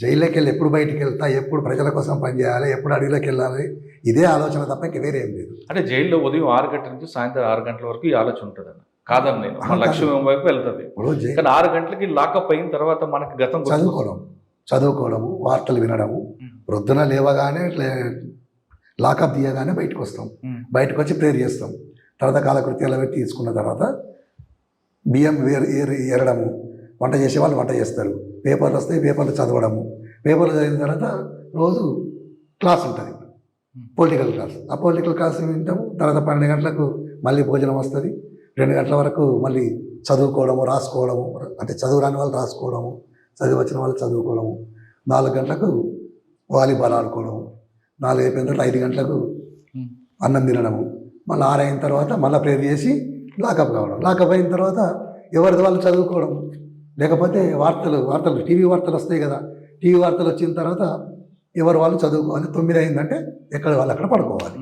జైల్లోకి వెళ్ళి ఎప్పుడు బయటికి వెళ్తా, ఎప్పుడు ప్రజల కోసం పనిచేయాలి, ఎప్పుడు అడవిలోకి వెళ్ళాలి, ఇదే ఆలోచన తప్ప ఇంక వేరే ఏం లేదు. అంటే జైల్లో ఉదయం 6 గంటల నుంచి సాయంత్రం 6 గంటల వరకు ఈ ఆలోచన ఉంటుందన్న. కాదని నేను మన లక్ష్యం వైపు వెళ్తుంది. ఇప్పుడు కానీ 6 గంటలకి లాకప్ అయిన తర్వాత మనకి గతం చదువుకోవడము, వార్తలు వినడము, ప్రొద్దున లేవగానే లాకప్ తీయగానే బయటకు వస్తాం. బయటకు వచ్చి ప్రేయర్ చేస్తాం. తర్వాత కాలకృత్యాలు పెట్టి తీసుకున్న తర్వాత బియ్యం ఏరడము, వంట చేసేవాళ్ళు వంట చేస్తారు, పేపర్లు వస్తాయి, పేపర్లు చదవడము, పేపర్లు చదివిన తర్వాత రోజు క్లాస్ ఉంటుంది, పొలిటికల్ క్లాస్. ఆ పొలిటికల్ క్లాస్ వింటాము. తర్వాత 12 గంటలకు మళ్ళీ భోజనం వస్తుంది. 2 గంటల వరకు మళ్ళీ చదువుకోవడము, రాసుకోవడము, అంటే చదువు రాని వాళ్ళు రాసుకోవడము, చదివి వచ్చిన వాళ్ళు చదువుకోవడము. 4 గంటలకు వాలీబాల్ ఆడుకోవడము, 4 అయిపోయిన తర్వాత 5 గంటలకు అన్నం తినడము, మళ్ళీ 6 అయిన తర్వాత మళ్ళీ ప్రేయర్ చేసి లాకప్ కావడం. లాకప్ అయిన తర్వాత ఎవరిది వాళ్ళు చదువుకోవడం, లేకపోతే వార్తలు టీవీ వార్తలు వస్తాయి కదా, టీవీ వార్తలు వచ్చిన తర్వాత ఎవరు వాళ్ళు చదువుకోవాలి. 9 అయిందంటే ఎక్కడ వాళ్ళు అక్కడ పడుకోవాలి.